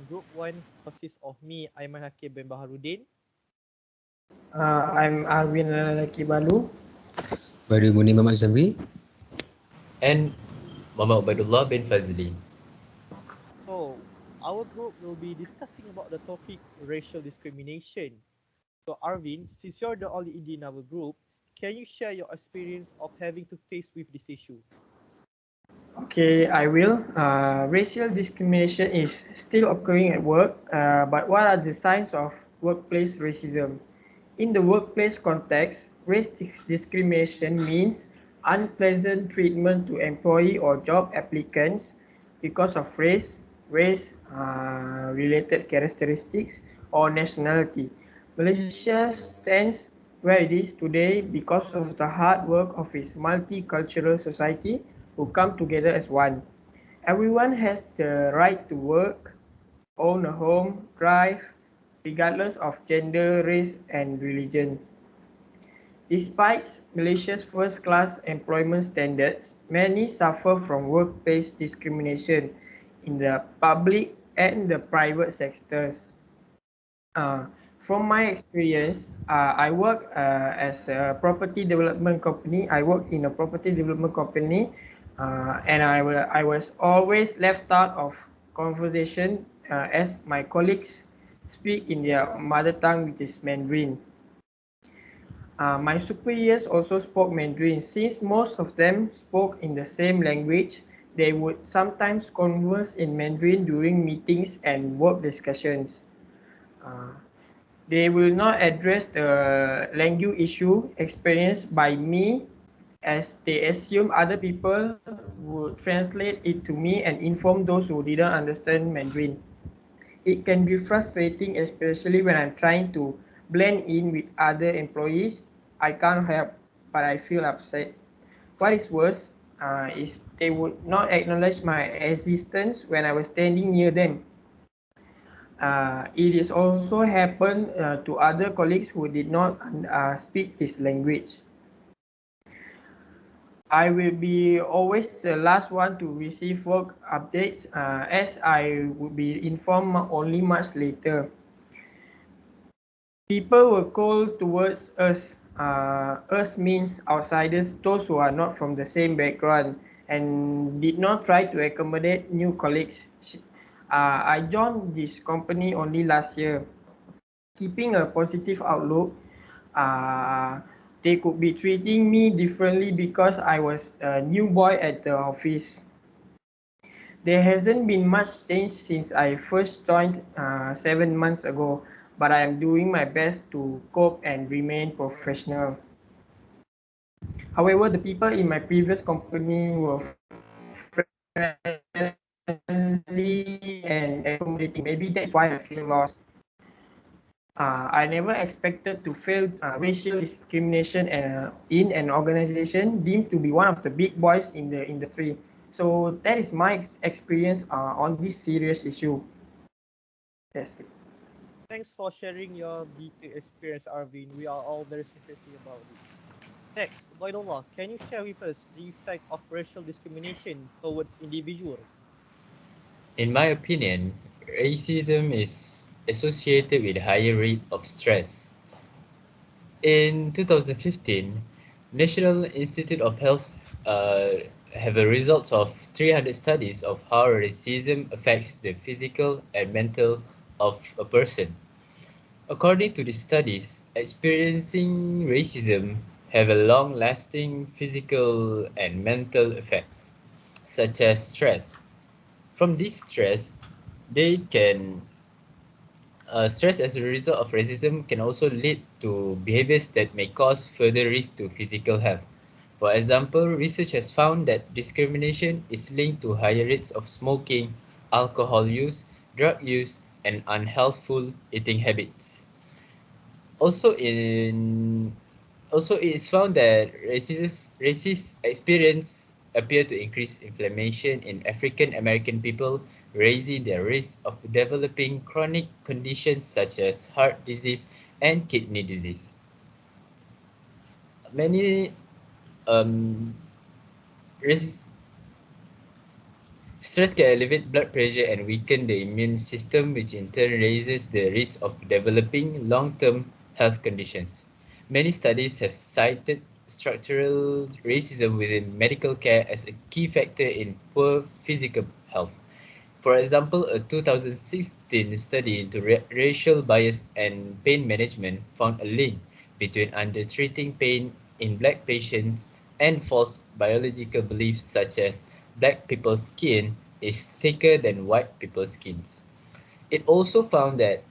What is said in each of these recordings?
Group 1 consists of me, Aiman Haqeem bin Baharudin. I'm Arvinth D022010091. Badrul Munir Muhammad Zamri. And Muhammad Ubaidullah bin Fazli. So, our group will be discussing about the topic racial discrimination. So, Arvin, since you're the only Indian in our group, can you share your experience of having to face with this issue? Okay, I will. Racial discrimination is still occurring at work, but what are the signs of workplace racism? In the workplace context, discrimination means unpleasant treatment to employee or job applicants because of race-related characteristics, or nationality. Malaysia stands where it is today because of the hard work of its multicultural society who come together as one. Everyone has the right to work, own a home, drive, regardless of gender, race, and religion. Despite Malaysia's first-class employment standards, many suffer from workplace discrimination in the public and the private sectors. Uh, from my experience, I work as a property development company. I work in a property development company, and I was always left out of conversation as my colleagues speak in their mother tongue, which is Mandarin. My superiors also spoke Mandarin. Since most of them spoke in the same language, they would sometimes converse in Mandarin during meetings and work discussions. Uh, they will not address the language issue experienced by me, as they assume other people would translate it to me and inform those who didn't understand Mandarin. It can be frustrating, especially when I'm trying to blend in with other employees. I can't help, but I feel upset. What is worse is they would not acknowledge my existence when I was standing near them. It is also happened to other colleagues who did not speak this language. I will be always the last one to receive work updates, as I will be informed only much later. People were cold towards us. Us means outsiders, those who are not from the same background, and did not try to accommodate new colleagues. I joined this company only last year. Keeping a positive outlook, they could be treating me differently because I was a new boy at the office. There hasn't been much change since I first joined 7 months ago, but I am doing my best to cope and remain professional. However, the people in my previous company were friendly and accommodating. Maybe that's why I feel lost. I never expected to face racial discrimination in an organization deemed to be one of the big boys in the industry. So that is my experience on this serious issue. That's it. Thanks for sharing your detailed experience, Arvin. We are all very sympathetic about it. Next, Ubaidullah, can you share with us the effect of racial discrimination towards individuals? In my opinion, racism is associated with a higher rate of stress. In 2015, National Institute of Health have a results of 300 studies of how racism affects the physical and mental of a person. According to the studies, experiencing racism have a long-lasting physical and mental effects, such as stress. From this stress, they can stress as a result of racism can also lead to behaviors that may cause further risk to physical health. For example, research has found that discrimination is linked to higher rates of smoking, alcohol use, drug use, and unhealthful eating habits. Also, it is found that racist experience appear to increase inflammation in African American people, raising their risk of developing chronic conditions such as heart disease and kidney disease. Many um, racist Stress can elevate blood pressure and weaken the immune system, which in turn raises the risk of developing long-term health conditions. Many studies have cited structural racism within medical care as a key factor in poor physical health. For example, a 2016 study into racial bias and pain management found a link between undertreating pain in black patients and false biological beliefs such as black people's skin is thicker than white people's skins. It also found that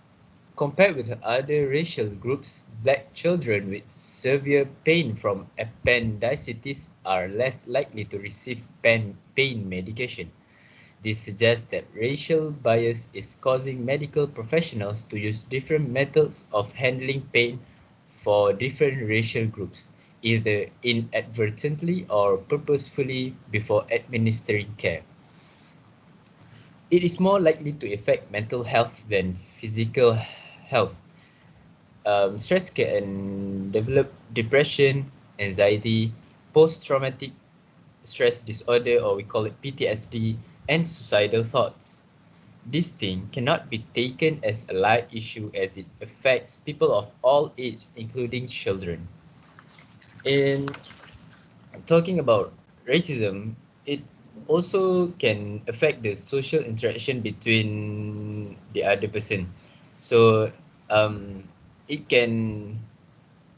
compared with other racial groups, black children with severe pain from appendicitis are less likely to receive pain medication. This suggests that racial bias is causing medical professionals to use different methods of handling pain for different racial groups, either inadvertently or purposefully before administering care. It is more likely to affect mental health than physical health. Stress can develop depression, anxiety, post-traumatic stress disorder, or we call it PTSD, and suicidal thoughts. This thing cannot be taken as a light issue as it affects people of all age, including children. In talking about racism, it also can affect the social interaction between the other person. So um, it can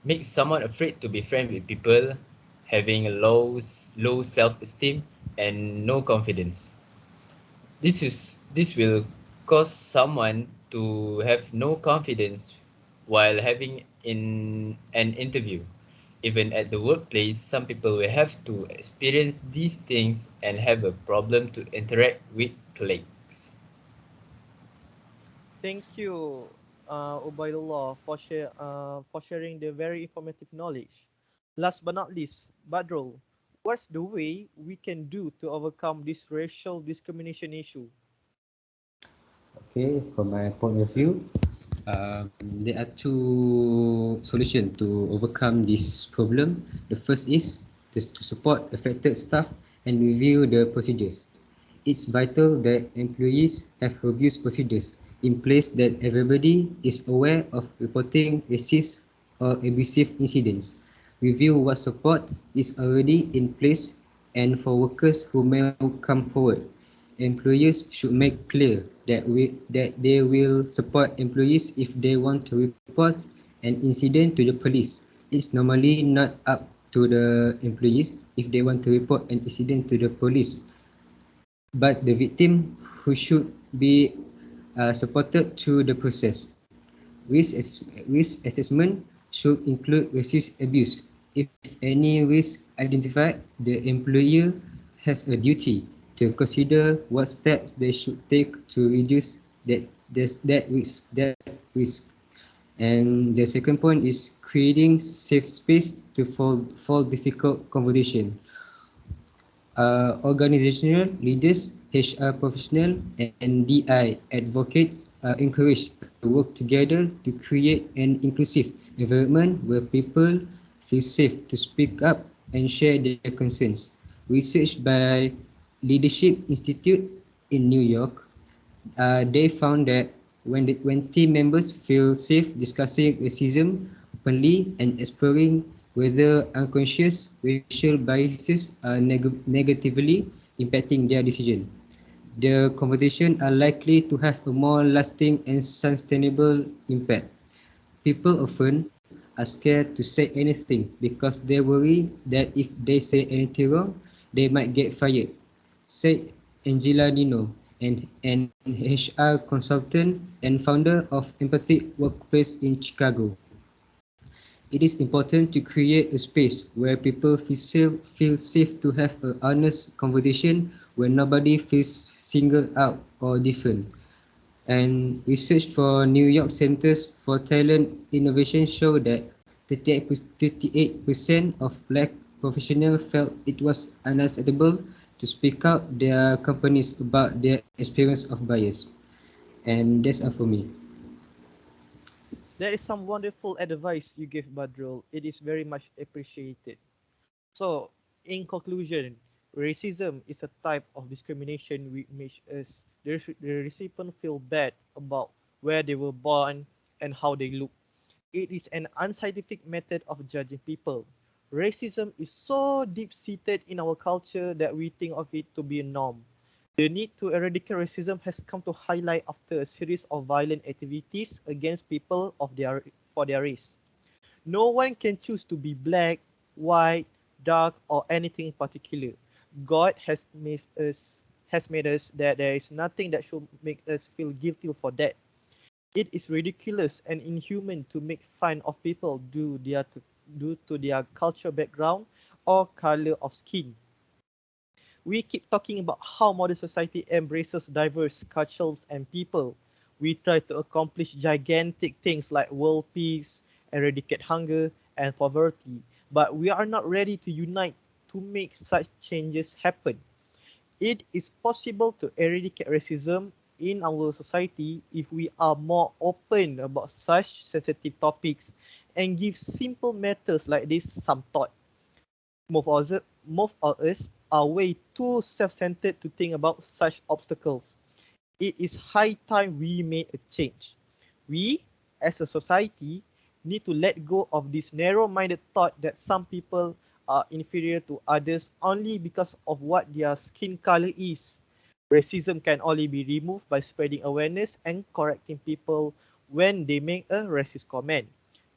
make someone afraid to be friends with people, having a low self-esteem and no confidence. This will cause someone to have no confidence while having in an interview. Even at the workplace, some people will have to experience these things and have a problem to interact with colleagues. Thank you, Ubaidullah, for sharing the very informative knowledge. Last but not least, Badrul, what's the way we can do to overcome this racial discrimination issue? Okay, from my point of view, there are two solutions to overcome this problem. The first is just to support affected staff and review the procedures. It's vital that employees have robust procedures in place that everybody is aware of reporting racist or abusive incidents. Review what support is already in place and for workers who may come forward. Employers should make clear that they will support employees if they want to report an incident to the police. It's normally not up to the employees if they want to report an incident to the police, but the victim who should be supported through the process. Risk assessment should include racist abuse. If any risk identified, the employer has a duty to consider what steps they should take to reduce that risk. And the second point is creating safe space to for difficult conversation. Organizational leaders, HR professionals, and DI advocates are encouraged to work together to create an inclusive environment where people feel safe to speak up and share their concerns. Research by Leadership Institute in New York, they found that when team members feel safe discussing racism openly and exploring whether unconscious racial biases are negatively impacting their decision, the conversation are likely to have a more lasting and sustainable impact. People often are scared to say anything because they worry that if they say anything wrong, they might get fired, said Angela Nino, an HR consultant and founder of Empathy Workplace in Chicago. It is important to create a space where people feel safe to have an honest conversation where nobody feels singled out or different. And research for New York Centers for Talent Innovation show that 38% of black professionals felt it was unacceptable to speak out their companies about their experience of bias. And that's all for me. That is some wonderful advice you gave, Badrul. It is very much appreciated. So, in conclusion, Racism is a type of discrimination which makes the recipient feel bad about where they were born and how they look. It is an unscientific method of judging people. Racism is so deep-seated in our culture that we think of it to be a norm. The need to eradicate racism has come to highlight after a series of violent activities against people for their race. No one can choose to be black, white, dark, or anything in particular. God has made us that there is nothing that should make us feel guilty for that. It is ridiculous and inhuman to make fun of people due to their cultural background or color of skin. We keep talking about how modern society embraces diverse cultures and people. We try to accomplish gigantic things like world peace, eradicate hunger and poverty, but we are not ready to unite to make such changes happen. It is possible to eradicate racism in our society if we are more open about such sensitive topics and give simple matters like this some thought. Most of us are way too self-centered to think about such obstacles. It is high time we made a change. We, as a society, need to let go of this narrow-minded thought that some people are inferior to others only because of what their skin color is. Racism can only be removed by spreading awareness and correcting people when they make a racist comment.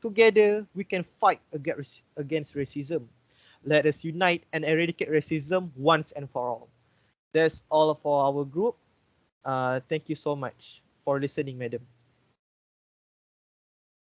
Together, we can fight against racism. Let us unite and eradicate racism once and for all. That's all for our group. Thank you so much for listening, madam.